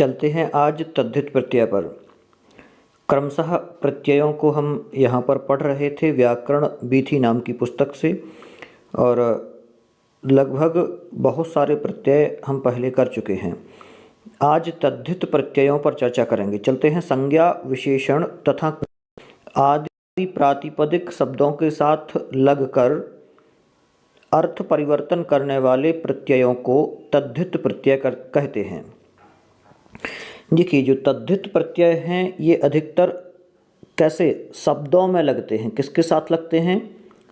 चलते हैं आज तद्धित प्रत्यय पर। क्रमशः प्रत्ययों को हम यहाँ पर पढ़ रहे थे व्याकरण बीथी नाम की पुस्तक से, और लगभग बहुत सारे प्रत्यय हम पहले कर चुके हैं। आज तद्धित प्रत्ययों पर चर्चा करेंगे। चलते हैं। संज्ञा, विशेषण तथा आदि प्रातिपदिक शब्दों के साथ लगकर अर्थ परिवर्तन करने वाले प्रत्ययों को तद्धित प्रत्यय कहते हैं। देखिए, जो तद्धित प्रत्यय हैं ये अधिकतर कैसे शब्दों में लगते हैं। किसके साथ लगते हैं?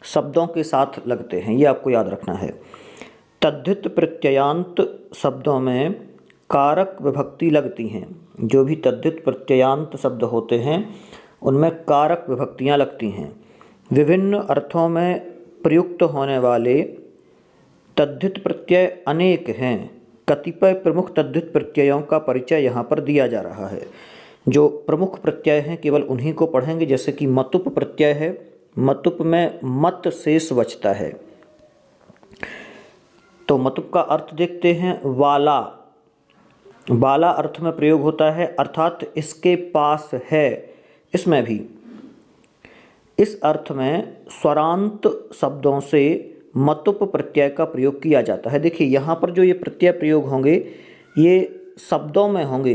शब्दों के साथ लगते हैं, ये आपको याद रखना है। तद्धित प्रत्ययांत शब्दों में कारक विभक्ति लगती हैं। जो भी तद्धित प्रत्ययांत शब्द होते हैं उनमें कारक विभक्तियां लगती हैं। विभिन्न अर्थों में प्रयुक्त होने वाले तद्धित प्रत्यय अनेक हैं। कतिपय प्रमुख तद्धित प्रत्ययों का परिचय यहाँ पर दिया जा रहा है। जो प्रमुख प्रत्यय हैं केवल उन्हीं को पढ़ेंगे। जैसे कि मतुप प्रत्यय है, मतुप में मत शेष बचता है, तो मतुप का अर्थ देखते हैं। वाला, वाला अर्थ में प्रयोग होता है, अर्थात इसके पास है। इसमें भी इस अर्थ में स्वरांत शब्दों से मतुप प्रत्यय का प्रयोग किया जाता है। देखिए, यहाँ पर जो ये प्रत्यय प्रयोग होंगे ये शब्दों में होंगे,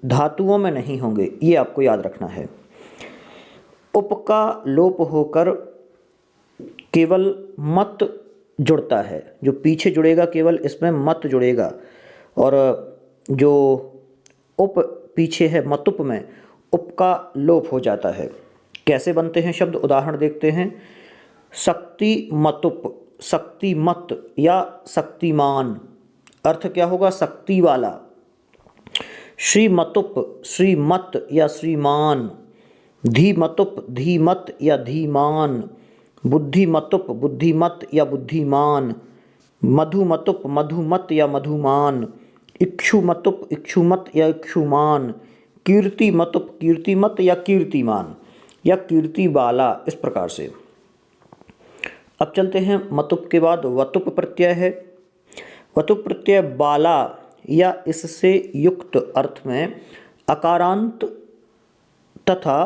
धातुओं में नहीं होंगे, ये आपको याद रखना है। उप का लोप होकर केवल मत जुड़ता है। जो पीछे जुड़ेगा केवल इसमें मत जुड़ेगा, और जो उप पीछे है मतुप में उप का लोप हो जाता है। कैसे बनते हैं शब्द? उदाहरण देखते हैं। शक्ति मतुप, शक्ति मत या शक्तिमान, अर्थ क्या होगा? शक्ति वाला। श्रीमतुप, श्रीमत या श्रीमान। धीमतुप, धीमत या धीमान। बुद्धिमतुप, बुद्धिमत या बुद्धिमान। मधुमतुप, मधुमत या मधुमान। इक्षुमतुप, इक्षुमत या इक्षुमान। कीर्तिमतुप, कीर्तिमत या कीर्तिमान या कीर्ति वाला। इस प्रकार से। अब चलते हैं, मतुप के बाद वतुप प्रत्यय है। वतुप प्रत्यय बाला या इससे युक्त अर्थ में अकारांत तथा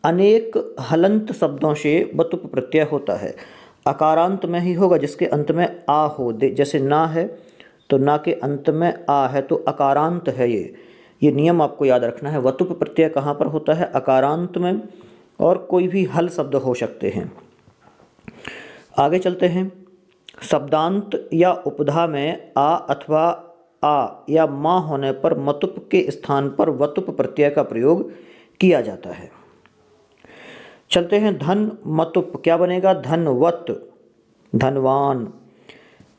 अनेक हलंत शब्दों से वतुप प्रत्यय होता है। अकारांत में ही होगा जिसके अंत में आ हो। जैसे ना है तो ना के अंत में आ है तो अकारांत है। ये नियम आपको याद रखना है। वतुप प्रत्यय कहाँ पर होता है? अकारांत में, और कोई भी हल शब्द हो सकते हैं। आगे चलते हैं। शब्दांत या उपधा में आ अथवा आ या माँ होने पर मतुप के स्थान पर वतुप प्रत्यय का प्रयोग किया जाता है। चलते हैं। धन मतुप क्या बनेगा? धनवत, धनवान।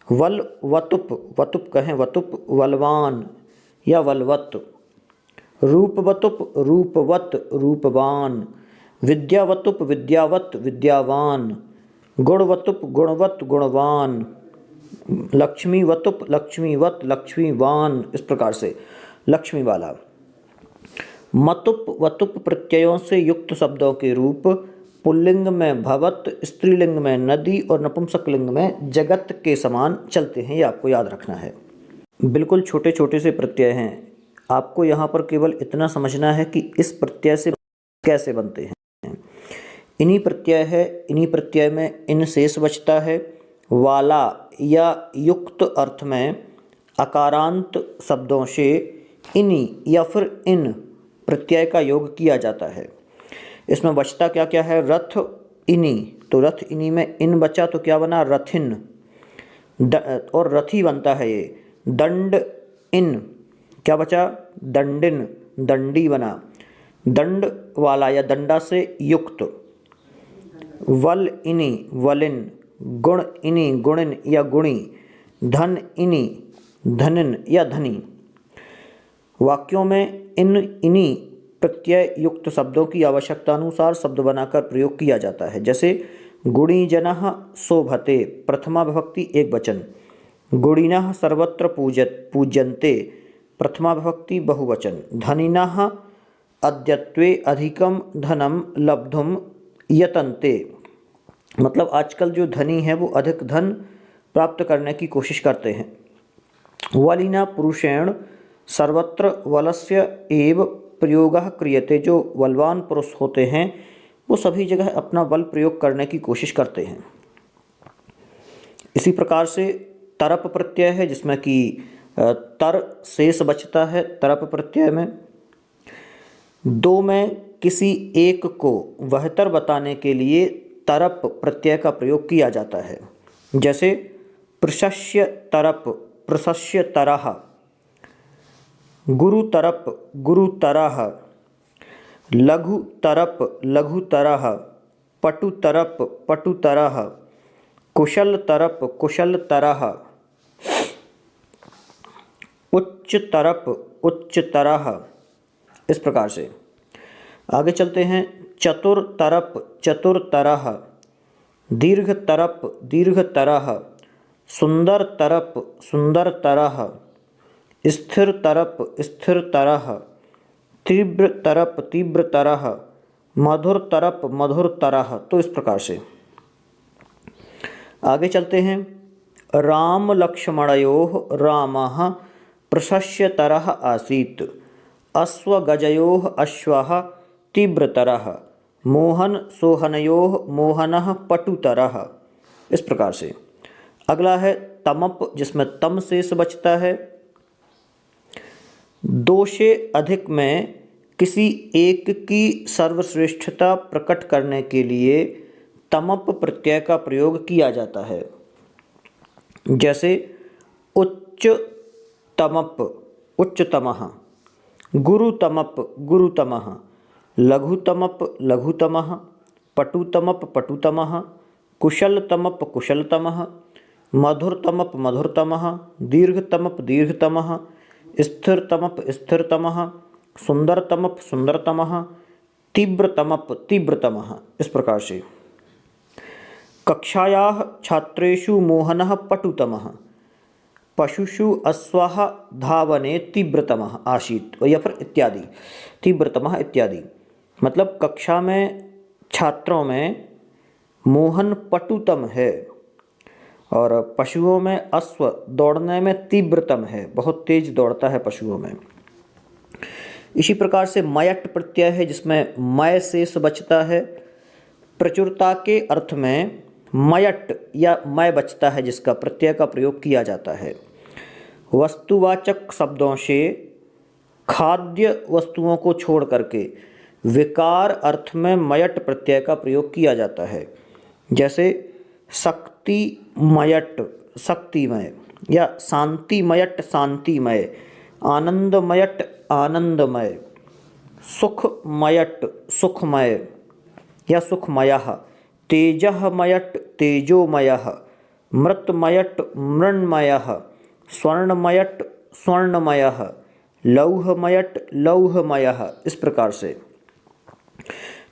वल वतुप, वतुप कहें वतुप, वलवान या वलवत। रूपवतुप, रूपवत, रूपवान। विद्यावतुप, विद्यावत, विद्यावान। गुणवतुप, गुणवत, गुणवान। लक्ष्मीवतुप, लक्ष्मीवत, लक्ष्मीवान। इस प्रकार से लक्ष्मी वाला। मतुप वतुप प्रत्ययों से युक्त शब्दों के रूप पुल्लिंग में भवत, स्त्रीलिंग में नदी और नपुंसकलिंग में जगत के समान चलते हैं। ये आपको याद रखना है। बिल्कुल छोटे छोटे से प्रत्यय हैं। आपको यहाँ पर केवल इतना समझना है कि इस प्रत्यय से कैसे बनते हैं। इन्हीं प्रत्यय है, इन्हीं प्रत्यय में इन शेष बचता है। वाला या युक्त अर्थ में अकारांत शब्दों से इन्हीं या फिर इन प्रत्यय का योग किया जाता है। इसमें बचता क्या क्या है? रथ इन्हीं, तो रथ इन्हीं में इन बचा तो क्या बना? रथिन। और रथी बनता है ये। दंड इन क्या बचा? दंडिन, दंडी बना। दंड वाला या दंडा से युक्त। वल इनी, वलिन। गुण इनी, गुणिन या गुणी। धन इनी, धनिन या धनी। वाक्यों में इन इन्हीं प्रत्यय युक्त शब्दों की आवश्यकता अनुसार शब्द बनाकर प्रयोग किया जाता है। जैसे गुणी जनः शोभते, प्रथमा विभक्ति एक वचन। गुणिनः सर्वत्र पूज्यन्ते, प्रथमा विभक्ति बहुवचन। धनिनः अद्यत्वे अधिकम धनम लब्धुम यतन्ते, मतलब आजकल जो धनी है वो अधिक धन प्राप्त करने की कोशिश करते हैं। वलिना पुरुषेण सर्वत्र वलस्य एव प्रयोगः क्रियते। जो बलवान पुरुष होते हैं वो सभी जगह अपना बल प्रयोग करने की कोशिश करते हैं। इसी प्रकार से तरप प्रत्यय है जिसमें कि तर शेष बचता है। तरप प्रत्यय में दो में किसी एक को बेहतर बताने के लिए तरप प्रत्यय का प्रयोग किया जाता है। जैसे प्रशस्य तरप, प्रशस्य तरह, गुरु तरप, गुरु तरह, लघु तरप, लघु तरह, पटु तरप, पटु तरह, कुशल तरप, कुशल तरह, उच्च तरप, उच्च तरह। इस प्रकार से आगे चलते हैं। चतुर तरप, चतुर तरह, दीर्घ तरप, दीर्घ तरह, सुंदर तरप, सुंदर तरह, स्थिर तरप, स्थिर तरह, तीव्र तरप, तीव्र तरह, मधुर तरप, मधुर तरह। तो इस प्रकार से आगे चलते हैं। राम लक्ष्मणयोः रामः प्रशस्यतरः आसीत्, अश्वगजयोः अश्वः तीव्रतरः, मोहन सोहनयोः मोहनः पटुतरः। इस प्रकार से अगला है तमप जिसमें तम शेष बचता है। दो से अधिक में किसी एक की सर्वश्रेष्ठता प्रकट करने के लिए तमप प्रत्यय का प्रयोग किया जाता है। जैसे उच्च तमप, उच्चतमः, गुरुतमप, गुरुतमः, लघुतमप, लघुतमः, पटुतमप, पटुतमः, कुशलतमप, कुशलतमः, मधुरतमप, मधुरतमः, दीर्घतमप, दीर्घतमः, स्थिरतमप, स्थिरतमः, सुंदरतमप, सुंदरतमः, तीव्रतमप, तीव्रतमः। इस प्रकार से कक्षायाः छात्रेषु मोहनः पटुतमः, पशुषु अश्वः धावने तीव्रतमः आसीत्, या फिर इत्यादि, तीव्रतमः इत्यादि। मतलब कक्षा में छात्रों में मोहन पटुतम है और पशुओं में अश्व दौड़ने में तीव्रतम है, बहुत तेज दौड़ता है पशुओं में। इसी प्रकार से मयट प्रत्यय है जिसमें मय शेष बचता है। प्रचुरता के अर्थ में मयट या मय बचता है जिसका प्रत्यय का प्रयोग किया जाता है। वस्तुवाचक शब्दों से खाद्य वस्तुओं को छोड़ करके विकार अर्थ में मयट प्रत्यय का प्रयोग किया जाता है। जैसे शक्तिमयट, शक्तिमय, या शांतिमयट, शांतिमय, आनंदमयट, आनंदमय, सुखमयट, सुखमय या सुखमयः, तेजःमयट, तेजोमयः, मृतमयट, मृण्मयः, स्वर्णमयट, स्वर्णमयः, लौहमयट, लौहमयः। इस प्रकार से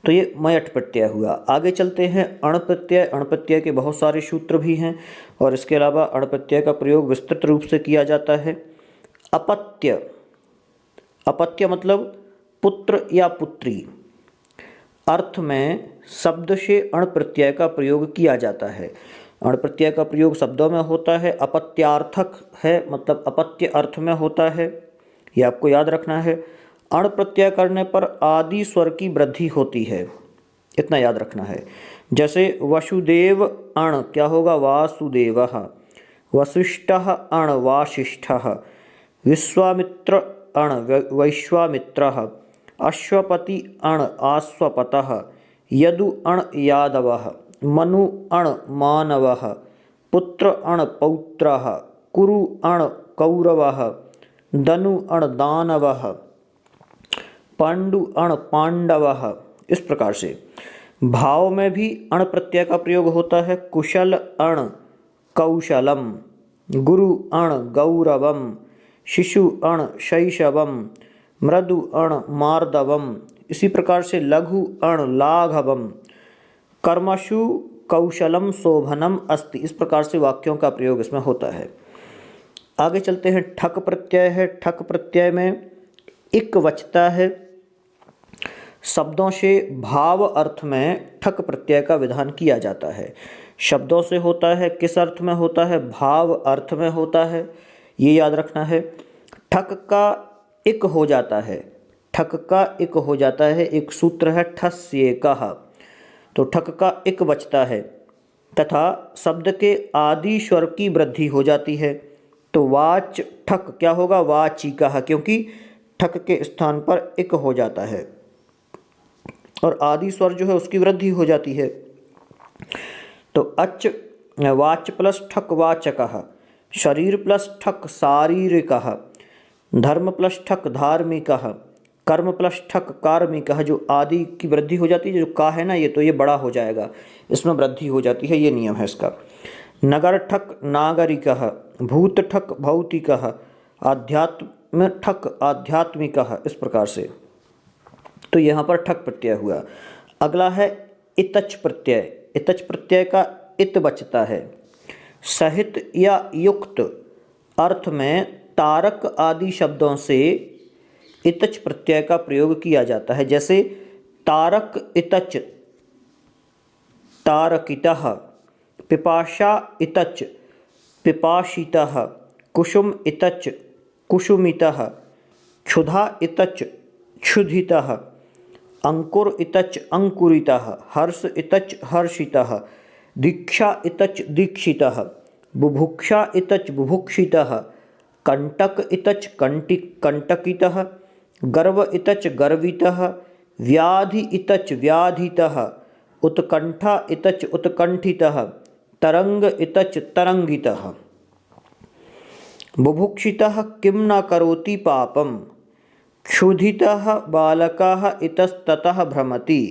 तो ये मयट प्रत्यय हुआ। आगे चलते हैं अण प्रत्यय। अण प्रत्यय के बहुत सारे सूत्र भी हैं और इसके अलावा अण प्रत्यय का प्रयोग विस्तृत रूप से किया जाता है। अपत्य, अपत्य मतलब पुत्र या पुत्री। अर्थ में शब्द से अण प्रत्यय का प्रयोग किया जाता है। अण प्रत्यय का प्रयोग शब्दों में होता है, अपत्यार्थक है, मतलब अपत्य अर्थ में होता है, ये आपको याद रखना है। अण प्रत्यय करने पर आदि स्वर की वृद्धि होती है, इतना याद रखना है। जैसे वसुदेव अण क्या होगा, वासुदेवः, वसिष्ठः अण वासिष्ठः, विश्वामित्र अण वैश्वामित्रः, अश्वपति अण आश्वपतः, यदु अण यादवः, मनु अण मानवः, पुत्र अण पौत्रः, कुरु अण कौरवः, दनु अण दानवः, पांडु अण पांडवः। इस प्रकार से भाव में भी अण प्रत्यय का प्रयोग होता है। कुशल अण कौशलम, गुरु अण गौरवम, शिशु अण शैशवम, मृदु अण मार्दवम। इसी प्रकार से लघु अण लाघवम, कर्मसु कौशलम शोभनम अस्ति। इस प्रकार से वाक्यों का प्रयोग इसमें होता है। आगे चलते हैं। ठक प्रत्यय है। ठक प्रत्यय में इक बचता है। शब्दों से भाव अर्थ में ठक प्रत्यय का विधान किया जाता है। शब्दों से होता है, किस अर्थ में होता है, भाव अर्थ में होता है, ये याद रखना है। ठक का इक हो जाता है, ठक का इक हो जाता है। एक सूत्र है ठस्येकः, तो ठक का इक बचता है तथा शब्द के आदि स्वर की वृद्धि हो जाती है। तो वाच ठक क्या होगा, वाचिकः, क्योंकि ठक के स्थान पर इक हो जाता है और आदि स्वर जो है उसकी वृद्धि हो जाती है। तो अच वाच प्लस ठक वाचकः, शरीर प्लस ठक शारीरिकः, धर्म प्लस ठक धार्मिकः, कर्म प्लस ठक कार्मिकः। जो आदि की वृद्धि हो जाती है, जो का है ना ये, तो ये बड़ा हो जाएगा, इसमें वृद्धि हो जाती है, ये नियम है इसका। नगर ठक नागरिकः, भूत ठक भौतिकः, आध्यात्म ठक आध्यात्मिकः, इस प्रकार से। तो यहाँ पर ठक प्रत्यय हुआ। अगला है इतच प्रत्यय। इतच प्रत्यय का इत बचता है। सहित या युक्त अर्थ में तारक आदि शब्दों से इतच प्रत्यय का प्रयोग किया जाता है। जैसे तारक इतच तारकितः, पिपाशा इतच पिपाशितः, कुसुम इतच कुसुमितः, क्षुधा इतच क्षुधितः, अंकुर इतच अंकुरितः, हर्ष इतच हर्षितः, दीक्षा इतच दीक्षितः, बुभुक्षा इतच बुभुक्षितः, कंटक इतच कंटकितः, गर्व इतच गर्वितः, व्याधि इतच व्याधितः, उत्कंठा इतच उत्कंठितः, तरंग इतच तरंगितः। बुभुक्षितः किं न करोति पापम, क्षुधितः बालकः इतस्ततः भ्रमति।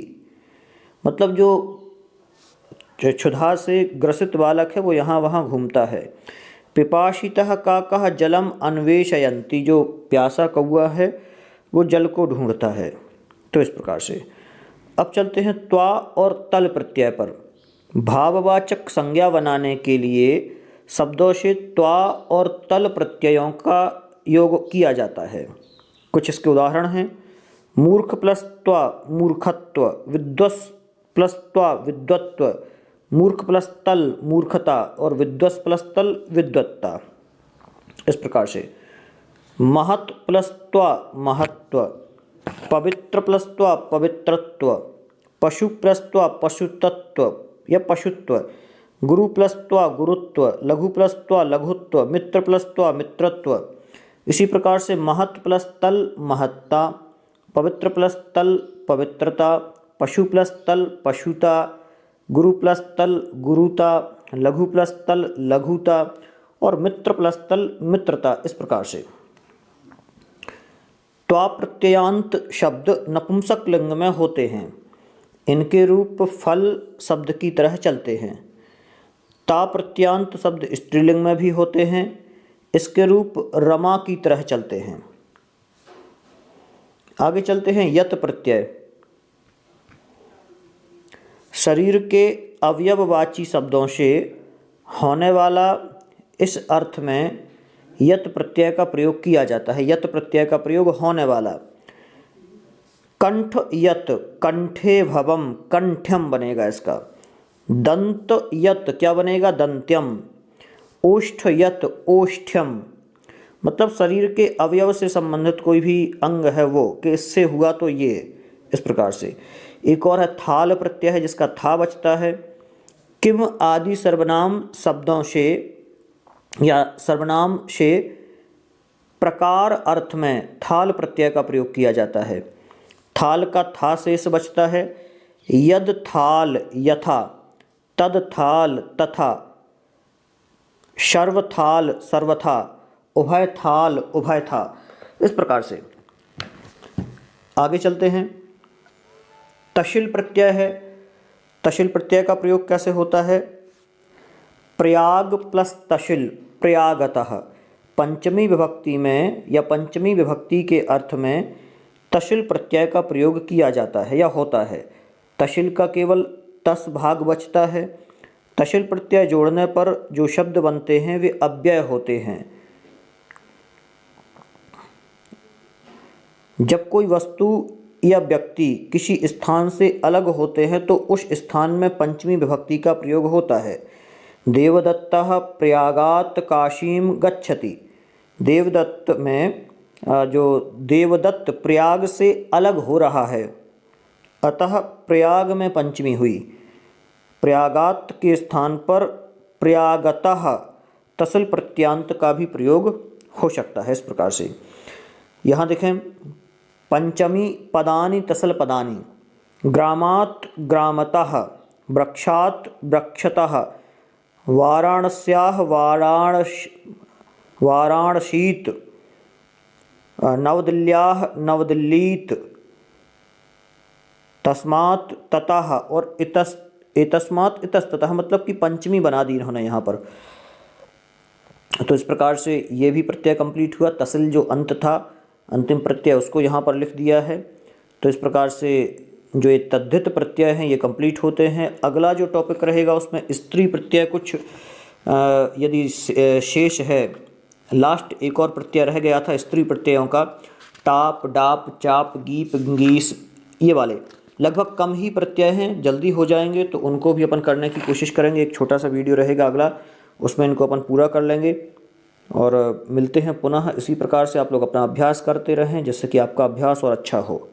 मतलब जो क्षुधा से ग्रसित बालक है वो यहाँ वहाँ घूमता है। पिपाशितः काकः जलम अन्वेषयन्ति, जो प्यासा कौआ है वो जल को ढूंढता है। तो इस प्रकार से अब चलते हैं त्वा और तल प्रत्यय पर। भाववाचक संज्ञा बनाने के लिए शब्दों से त्वा और तल प्रत्ययों का योग किया जाता है। कुछ इसके उदाहरण हैं। मूर्ख प्लस त्वा मूर्खत्व, विद्वस् प्लस त्वा विद्वत्व, मूर्ख प्लस तल मूर्खता और विद्वस् प्लस तल विद्वत्ता। इस प्रकार से महत् प्लस त्वा महत्व, पवित्र प्लस त्वा पवित्रत्व, पशु प्लस त्वा पशुतत्व या पशुत्व, गुरु प्लस त्वा गुरुत्व, लघु प्लस त्वा लघुत्व, मित्र प्लस त्वा मित्रत्व। इसी प्रकार से महत् प्लस तल महत्ता, पवित्र प्लस तल पवित्रता, पशु प्लस तल पशुता, गुरु प्लस तल गुरुता, लघु प्लस तल लघुता और मित्र प्लस तल मित्रता। इस प्रकार से त्वा प्रत्ययांत शब्द नपुंसक लिंग में होते हैं। इनके रूप फल शब्द की तरह चलते हैं। ता प्रत्ययांत शब्द स्त्रीलिंग में भी होते हैं। इसके रूप रमा की तरह चलते हैं। आगे चलते हैं यत प्रत्यय। शरीर के अवयववाची शब्दों से होने वाला इस अर्थ में यत प्रत्यय का प्रयोग किया जाता है। यत प्रत्यय का प्रयोग होने वाला। कंठ यत कंठे भवम कंठ्यम बनेगा इसका। दंत यत क्या बनेगा, दंत्यम। ओष्ठ यत ओष्ठ्यम, मतलब शरीर के अवयव से संबंधित कोई भी अंग है वो कि इससे हुआ तो ये, इस प्रकार से। एक और है थाल प्रत्यय है जिसका था बचता है। किम आदि सर्वनाम शब्दों से या सर्वनाम से प्रकार अर्थ में थाल प्रत्यय का प्रयोग किया जाता है। थाल का था शेष बचता है। यद थाल यथा, तद थाल तथा, सर्वथाल सर्वथा, उभय थाल उभय था। इस प्रकार से आगे चलते हैं। तशिल प्रत्यय है। तशिल प्रत्यय का प्रयोग कैसे होता है। प्रयाग प्लस तशिल प्रयागतः। पंचमी विभक्ति में या पंचमी विभक्ति के अर्थ में तशिल प्रत्यय का प्रयोग किया जाता है या होता है। तशिल का केवल तस भाग बचता है। तशिल प्रत्यय जोड़ने पर जो शब्द बनते हैं वे अव्यय होते हैं। जब कोई वस्तु या व्यक्ति किसी स्थान से अलग होते हैं तो उस स्थान में पंचमी विभक्ति का प्रयोग होता है। देवदत्तः प्रयागात् काशीम गच्छति। देवदत्त में जो देवदत्त प्रयाग से अलग हो रहा है, अतः प्रयाग में पंचमी हुई। प्रयागात के स्थान पर प्रयागतः तसल प्रत्यांत का भी प्रयोग हो सकता है। इस प्रकार से यहाँ देखें, पंचमी पदानि तसल पदानि, ग्रामात् ग्रामतः, वृक्षात् वृक्षतः, वाराणस्याः वाराणसीत्, नवदिल्ल्याः नवदिल्लीत्, तस्मात् ततः और एतस्मात् इतस्ततः, मतलब कि पंचमी बना दी इन्होंने यहाँ पर। तो इस प्रकार से ये भी प्रत्यय कंप्लीट हुआ। तसिल जो अंत था, अंतिम प्रत्यय, उसको यहाँ पर लिख दिया है। तो इस प्रकार से जो ये तद्धित प्रत्यय हैं ये कंप्लीट होते हैं। अगला जो टॉपिक रहेगा उसमें स्त्री प्रत्यय कुछ यदि शेष है, लास्ट एक और प्रत्यय रह गया था स्त्री प्रत्ययों का, टाप, डाप, चाप, गीप, गीस, ये वाले लगभग कम ही प्रत्यय हैं, जल्दी हो जाएंगे, तो उनको भी अपन करने की कोशिश करेंगे। एक छोटा सा वीडियो रहेगा अगला, उसमें इनको अपन पूरा कर लेंगे। और मिलते हैं पुनः इसी प्रकार से। आप लोग अपना अभ्यास करते रहें जिससे कि आपका अभ्यास और अच्छा हो।